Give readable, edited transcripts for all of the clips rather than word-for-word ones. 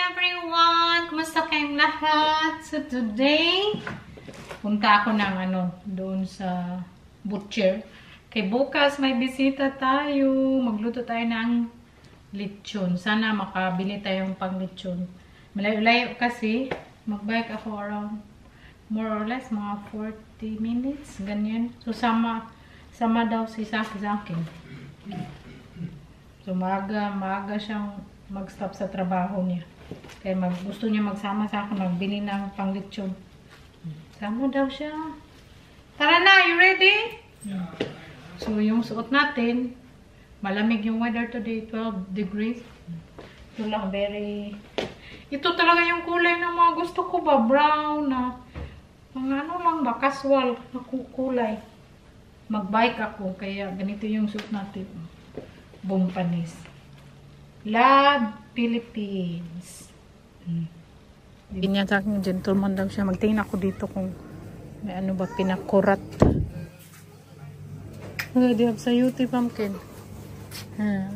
everyone! Kumusta kayong lahat? So today, punta ako ng doon sa butcher. Kay bukas may bisita tayo. Magluto tayo ng lechon. Sana makabili tayong pang lechon. Malayo-layo kasi. Mag-bike ako around more or less mga 40 minutes. Ganyan. So sama daw si Saki sa akin. So maaga siyang mag-stop sa trabaho niya. Kaya gusto niya magsama sa akin, magbili ng panglitsyon. Sama daw siya. Tara na, you ready? So yung suot natin, malamig yung weather today, 12 degrees. Ito lang, ito talaga yung kulay ng mga gusto ko ba, brown na. Mga lang ba, casual na kulay. Mag-bike ako, kaya ganito yung suot natin. Bumpanis. Love Philippines. Ganyan sa akin, gentleman daw siya. Magtingin ako dito kung may pinakurat. They have sayuti pumpkin.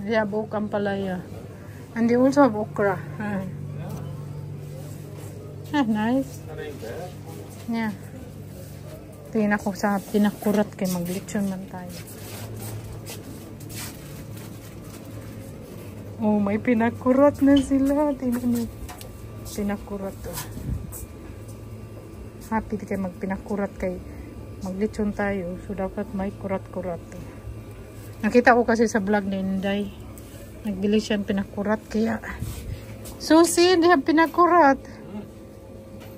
They have okra palaya. And they also have okra. Nice. Yeah. Tingin ako sa pinakurat kay maglechon man tayo. Oh, may pinakurat na sila. Tingnan nyo. Pinakurat to. Happy kayo magpinakurat kay maglechon tayo. So, dapat may kurat-kurat to. Nakita ko kasi sa vlog ni Inday. Nagbili siya ng pinakurat. Kaya, Susie, they have pinakurat.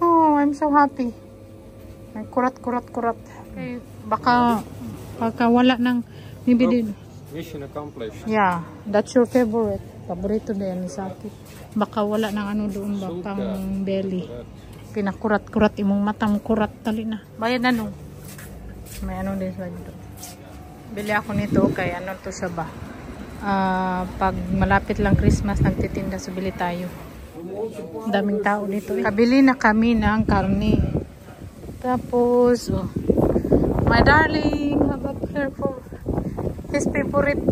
Oh, I'm so happy. May kurat-kurat-kurat. Okay, baka wala ng maybe din. Mission accomplished. Yeah, that's your favorite. Paborito din ni Saki. Baka wala ng doon ba, pang belly. Pinakurat-kurat imong matang kurat tali na. Bayad na May din sa dito. Bili ako nito kay to siya ba? Pag malapit lang Christmas nagtitinda, so bili tayo. Daming tao dito. Kabili na kami ng karne. Tapos, my darling, have up here for his favorite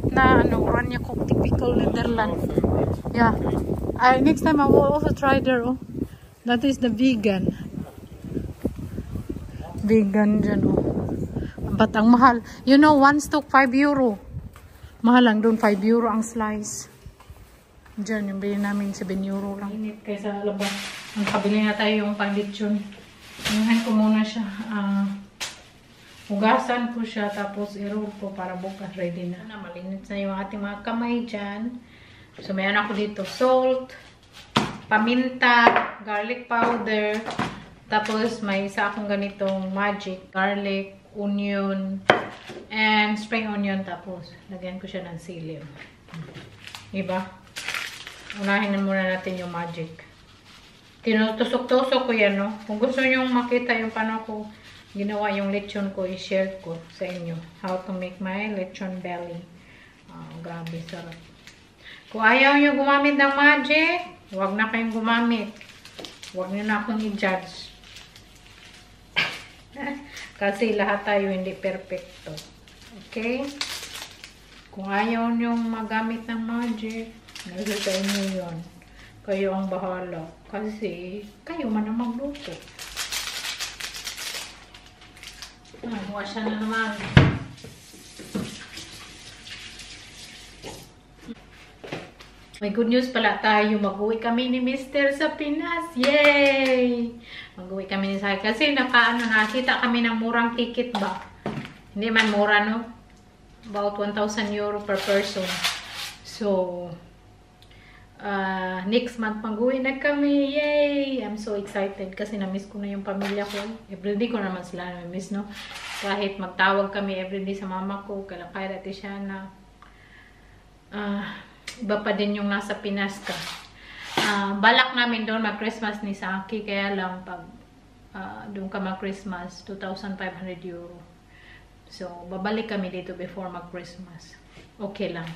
na Oranje Cook, typical Netherlands. Yeah. Next time I will also try there. That is the vegan. Vegan dyan. But ang mahal. You know, one stock 5 euro. Mahal lang doon, 5 euro ang slice. Dyan, yung bilhin namin 7 euro lang. Init kaysa labas. Ang kabili na tayo yung panglitsyon. Inuhan ko muna siya. Hugasan ko siya, tapos i-roll ko para bukas ready na. Malinit na yung ating mga kamay dyan. So, mayroon ako dito salt, paminta, garlic powder, tapos may isa akong ganitong magic, garlic, onion, and spring onion. Tapos, lagyan ko siya ng silim. Diba? Unahin na muna natin yung magic. Tinutusok-tusok ko yan, no? Kung gusto nyo makita yung paano ko ginawa yung lechon ko, i-share ko sa inyo. How to make my lechon belly. Grabe, sarap. Kung ayaw nyo gumamit ng magic, huwag na kayong gumamit. Huwag nyo na akong i-judge. Kasi lahat tayo hindi perfecto. Okay? Kung ayaw nyo magamit ng magic, nasa sa inyo yun. Kayo ang bahala. Kasi kayo man ang magluto. Washa na naman. May good news pala tayo. Mag-uwi kami ni Mr. sa Pinas. Yay! Mag-uwi kami ni Saki. Kasi nakita kami ng murang ticket ba? Hindi man mura, no? About 1,000 euro per person. So, next month mag-uwi na kami. Yay! I'm so excited kasi na-miss ko na yung pamilya ko. Everyday ko naman sila na-miss, no? Kahit magtawag kami everyday sa mama ko, kaya dati siya na iba pa din yung nasa Pinas ka. Balak namin doon mag-Christmas ni Saki, kaya lang pag doon ka mag-Christmas, 2,500 euro. So, babalik kami dito before mag-Christmas. Okay lang.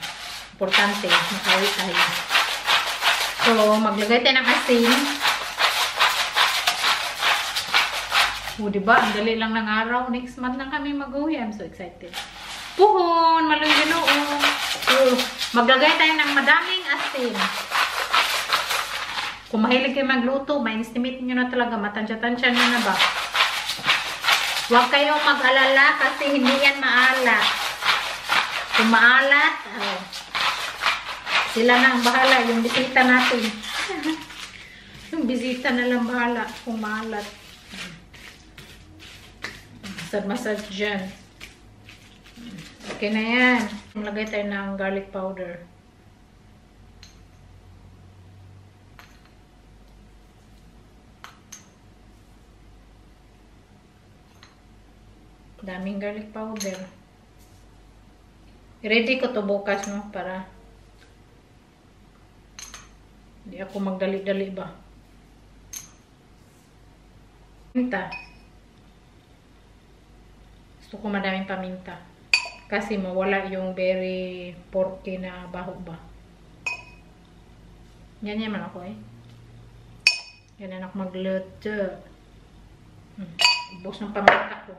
Importante, makauwi tayo. So, maglagay tayo ng asin. Diba? Ang dali lang ng araw. Next month na kami mag-uwi. I'm so excited. Puhon! Maluwi ganoon. So, maglagay tayo ng madaming asin. Kung mahilig kayo magluto, ma-estimate nyo na talaga, matansya-tansya nyo na ba? Huwag kayong mag-alala kasi hindi yan maalat. Kung maalat, sila na ang bahala, yung bisita natin. Yung bisita na lang bahala kung maalat. Masad-masad dyan. Okay na yan. Lagay tayo ng garlic powder. Daming garlic powder. I-ready ko to bukas, no? Para hindi ako magdali-dali ba. Paminta. Gusto ko madaming paminta. Kasi mawala yung very porky na baho ba. Ganyan man ako eh. Ganyan ako magluto. Ubos ng paminta ko.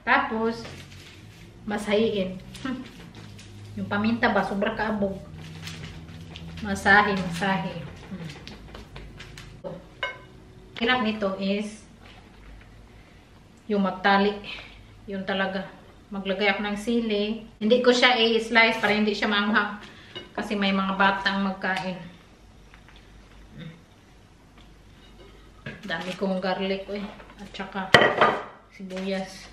Tapos, masahiin. Yung paminta ba, sobra kaabog. Masahe. Hirap nito is yung magtali. Yung talaga. Maglagay ako ng sili. Hindi ko siya i-slice para hindi siya maanghang. Kasi may mga batang magkain. Dami kong garlic eh. At saka sibuyas.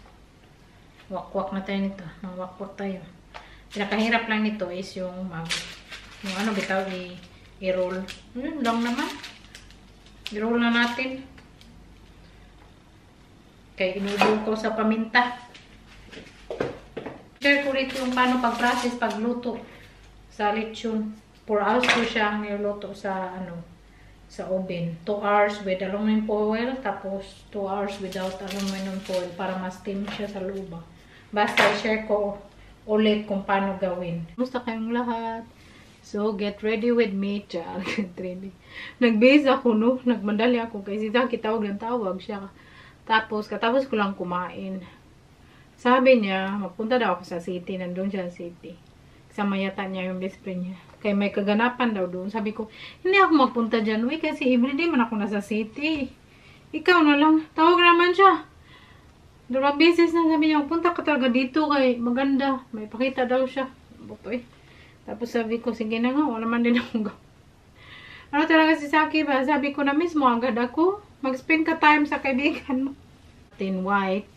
Wakwak na tayo nito. Wakwak tayo. Pinakahirap lang nito is yung ano bitaw i-roll. Yun lang naman. I-roll na natin. Kaya inudol ko sa paminta. Share ko rito yung paano pag-process, pagluto sa lechon. 4 hours ko siya niluto sa sa oven. 2 hours with aluminum foil, tapos 2 hours without aluminum foil para ma-steam siya sa loob. Basta share ko ulit kung paano gawin. Kumusta kayong lahat? So, get ready with me. Get ready. Nag-base ako, no? Nagmandali ako kasi tawag ng tawag siya. Tapos, katapos ko lang kumain. Sabi niya, magpunta daw ako sa city. Nandun siya sa city. Kasama yata niya yung best friend niya. Kaya may kaganapan daw doon. Sabi ko, hindi ako magpunta dyan. Uy, kasi everyday man ako nasa city. Ikaw na lang. Tawag naman siya. Dalawang beses na sabi niya, punta ka talaga dito kay maganda. May pakita daw siya. Buto eh. Tapos sabi ko, sige na nga, wala man din akong gawin. Ano talaga si Saki ba? Sabi ko na mismo, agad ako. Mag-spend ka time sa kaibigan mo. Tin white.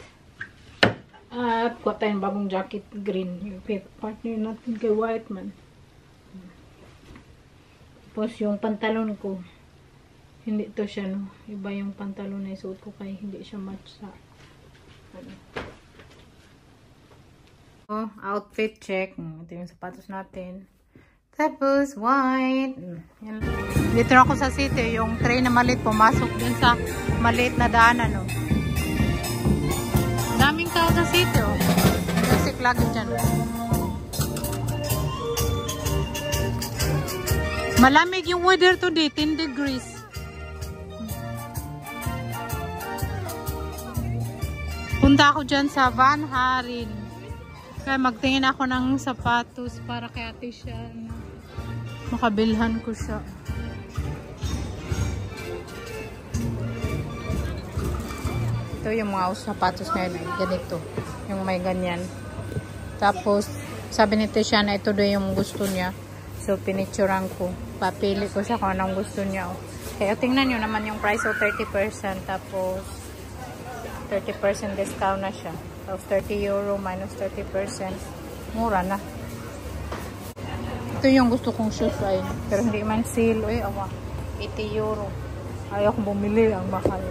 At kuha tayong bagong jacket green. Yung partner natin kay white man. Tapos yung pantalon ko. Hindi to siya, no? Iba yung pantalon na isuot ko kaya hindi siya match sa outfit check. Ito yung sapatos natin. Tapos white. Yan. Dito ako sa city. Yung train na maliit pumasok din sa maliit na daanan. Daming tao sa city. Kasi lagi dyan. Malamig yung weather today. 10 degrees. Punta ako dyan sa Van Harin. Kaya magtingin ako ng sapatos para kay ate siya. Makabilhan ko siya. Ito yung mga sapatos na yun. Ganito. Yung may ganyan. Tapos, sabi ni Tisha na ito doon yung gusto niya. So, pinicturan ko. Papili ko siya kung anong gusto niya. Kaya tingnan nyo naman yung price o 30%. Tapos, 30% discount na siya. Tapos 30 euro minus 30%. Mura na. Ito yung gusto kong shoes ay. Pero hindi man sale. Uy, awa. 80 euro. Ayaw kong bumili. Ang mahal.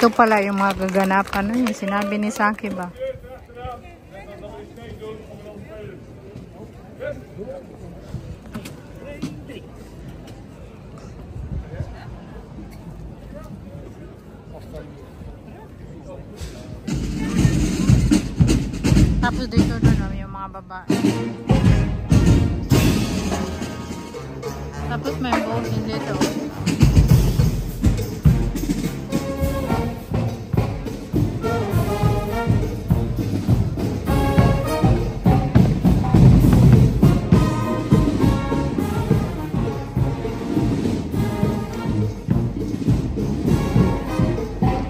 Ito pala yung mga gaganapan. Yung sinabi ni Saki ba? Tapos dito doon yung mga babae. Tapos may boat din dito.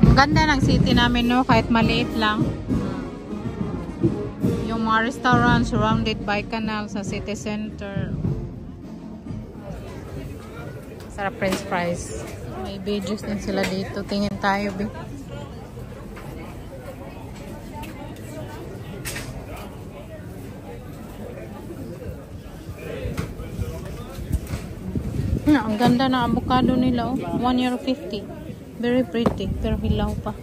Ang ganda ng city namin, no? Kahit maliit lang. Yung mga restaurant surrounded by canal sa city center. Sarap french fries. May beaches din sila dito. Tingin tayo, be. Ang ganda na avocado nila, oh. €1.50. Very pretty. Pero hilaw pa.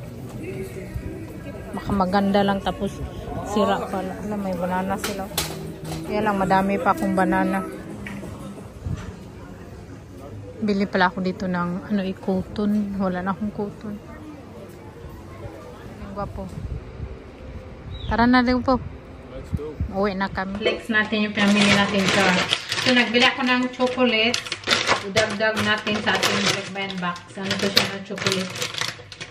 Baka maganda lang tapos sira pala. Alam, may banana sila. Kaya lang, madami pa akong banana. Bili pala ako dito ng cotton. Wala na akong cotton. Ang gwapo. Tara na rin po. Let's go. Uwi na kami. Flex natin yung pinamili natin sa. So, nagbili ako ng chocolate. Idagdag natin sa ating black box. Ano to siya ng chocolate?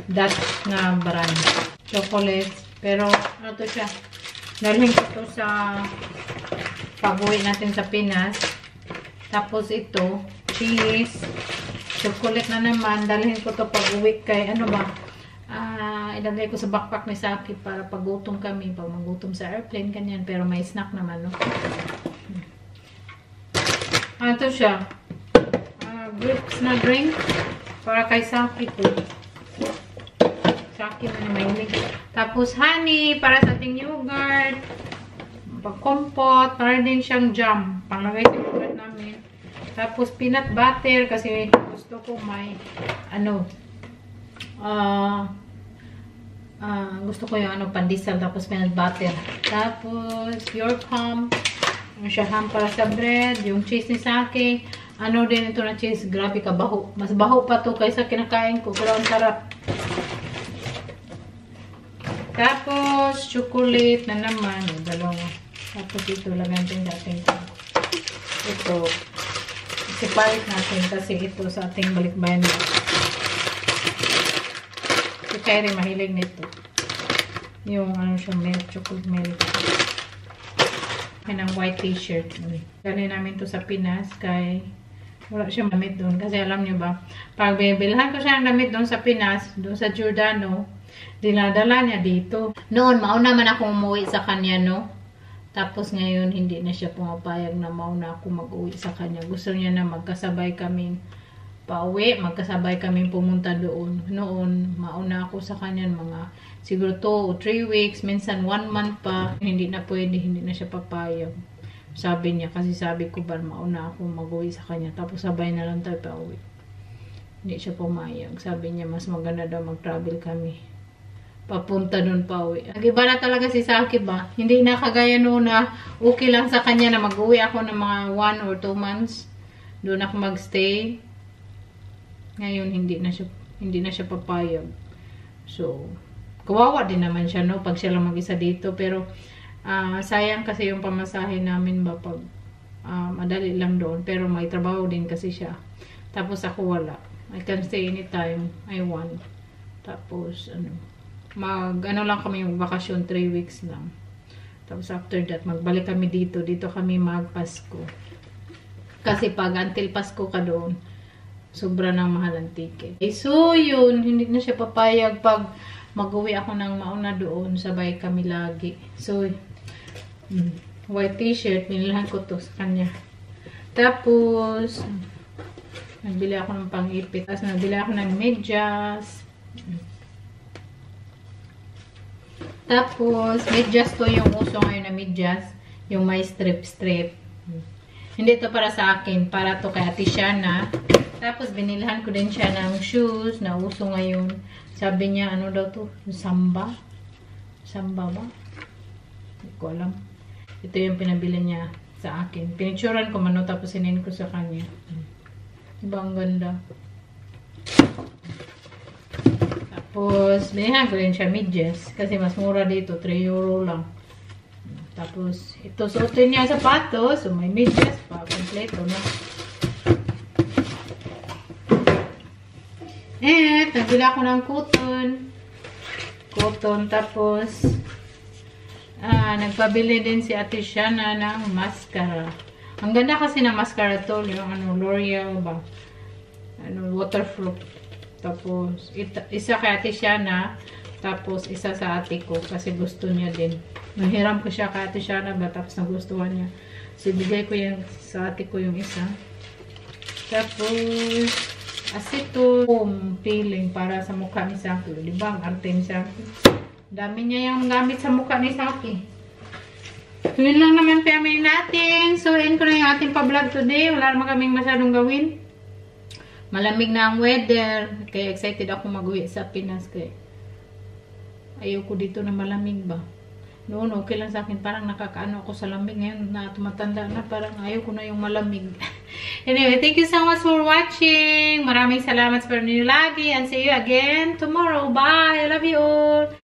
Dutch na brand. Chocolate. Pero, ano to siya? Dalhin ko to sa pag-uwi natin sa Pinas. Tapos ito, cheese, chocolate na naman. Dalhin ko to pag-uwi kay, ano ba? Ilagay ko sa backpack ni Saki para pag gutom kami. Pag magutom sa airplane, kanyan. Pero may snack naman, no? Ito siya. Brooks na drink para kay Saki ko. Saki na mahilig. Tapos honey para sa ating yogurt. Pag-compot, para din siyang jam. Panglagay sa yogurt namin. Tapos peanut butter kasi gusto ko may gusto ko yung pandesal tapos peanut butter. Tapos pure ham. Siya ham para sa bread. Yung cheese ni Saki. Din ito na cheese. Grabe ka, baho. Mas baho pa to kaysa kinakain ko. Pero ang sarap. Tapos, chocolate na naman. Dalawa. Tapos ito, lagyan din natin ito. Ito. Isipalit natin kasi ito sa ating balikbayan. Si Kyrie mahilig nito. Yung siya, milk, chocolate milk. Ng white t-shirt. Galing namin to sa Pinas kay wala siya damit doon. Kasi alam niyo ba, pag bibilhan ko siya ng damit doon sa Pinas, doon sa Giordano, dinadala niya dito. Noon, mauna man ako umuwi sa kanya, no? Tapos ngayon, hindi na siya pumapayag na mauna ako mag-uwi sa kanya. Gusto niya na magkasabay kaming pauwi, magkasabay kaming pumunta doon. Noon, mauna ako sa kanya mga siguro 2 o 3 weeks, minsan 1 month pa. Hindi na pwede, hindi na siya papayag. Sabi niya, kasi sabi ko ba, mauna ako mag-uwi sa kanya. Tapos sabay na lang tayo pauwi. Hindi siya pumayag. Sabi niya, mas maganda daw mag-travel kami. Papunta doon pauwi. Nag-iba na talaga si Saki ba? Hindi na kagaya noon na okay lang sa kanya na mag-uwi ako ng mga 1 or 2 months. Doon ako mag-stay. Ngayon, hindi na siya papayag. So, kawawa din naman siya, no? Pag siya lang mag-isa dito. Pero, sayang kasi yung pamasahe namin ba pag madali lang doon. Pero may trabaho din kasi siya. Tapos ako wala. I can stay anytime I want. Tapos, lang kami yung bakasyon, 3 weeks lang. Tapos after that, magbalik kami dito. Dito kami mag-Pasko. Kasi pag until Pasko ka doon, sobra ng mahal ang ticket. So, yun. Hindi na siya papayag pag mag-uwi ako ng mauna doon. Sabay kami lagi. So, white t-shirt. Binilhan ko to sa kanya. Tapos, nagbili ako ng pang-ipit. Tapos, nagbili ako ng medyas. Tapos, medyas to yung uso ngayon na medyas. Yung may strip-strip. Hindi to para sa akin. Para to kay Ate Shana. Tapos, binilhan ko din siya ng shoes na uso ngayon. Sabi niya, ano daw to? Samba? Samba ba? Hindi ko alam. Ito yung pinabili niya. sa akin. Pinicturean ko man, tapos sinin ko sa kanya. Diba ang ganda? Tapos, binihan ko rin siya medyas. Kasi mas mura dito, 3 euro lang. Tapos, ito suotin niya sapatos. So, may medyas pa. Kompleto na. Nagbili ako ng cotton. Tapos, nagpabili din si Ate Shana ng mascara. Ang ganda kasi ng mascara to, yung L'Oreal ba? Waterproof. Tapos, isa kay Ate Shana, tapos isa sa ate ko, kasi gusto niya din. Nahiram ko siya kay Ate Shana ba, tapos nagustuhan niya. So, bigay ko yan sa ate ko yung isa. Tapos, acetone peeling para sa mukha ni Saki. Diba? Ang arte ni Saki. Dami niya yung gamit sa mukha ni Saki. So, yun lang naman family natin. So, end ko na yung ating pa-vlog today. Wala naman kaming masyadong gawin. Malamig na ang weather. Kaya excited ako mag-uwi sa Pinas. Kaya ayoko dito na malamig ba. Noon, okay lang sa akin. Parang nakakaano ako sa lamig. Ngayon na tumatanda na. Parang ayoko na yung malamig. Anyway, thank you so much for watching. Maraming salamat sa panonood niyo lagi. And see you again tomorrow. Bye! I love you all!